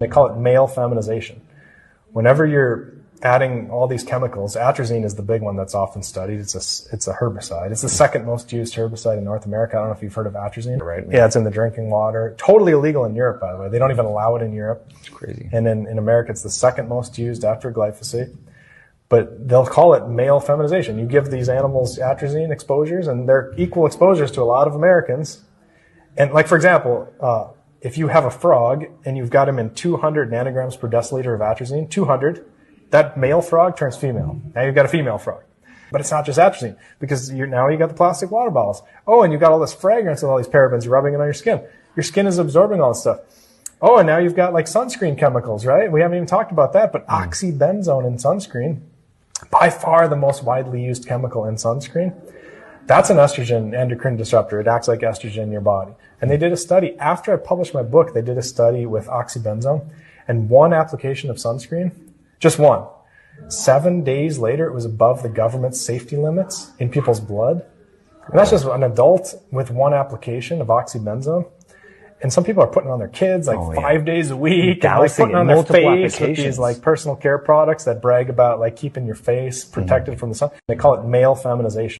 They call it male feminization. Whenever you're adding all these chemicals, atrazine is the big one that's often studied. It's a herbicide. It's the second most used herbicide in North America. I don't know if you've heard of atrazine. Right. Yeah, it's in the drinking water. Totally illegal in Europe, by the way. They don't even allow it in Europe. It's crazy. And in America, it's the second most used after glyphosate. But they'll call it male feminization. You give these animals atrazine exposures, and they're equal exposures to a lot of Americans. And like, for example, if you have a frog and you've got him in 200 nanograms per deciliter of atrazine, 200, that male frog turns female. Now you've got a female frog. But it's not just atrazine, because now you got the plastic water bottles. Oh, and you've got all this fragrance and all these parabens. You're rubbing it on your skin. Your skin is absorbing all this stuff. Oh, and now you've got like sunscreen chemicals, right? We haven't even talked about that, but oxybenzone in sunscreen, by far the most widely used chemical in sunscreen. That's an estrogen endocrine disruptor. It acts like estrogen in your body. And they did a study, after I published my book, they did a study with oxybenzone, and one application of sunscreen, just one. 7 days later, it was above the government's safety limits in people's blood. And that's just an adult with one application of oxybenzone. And some people are putting it on their kids like 5 days a week, and like putting it on their face with these like personal care products that brag about like keeping your face protected from the sun. They call it male feminization.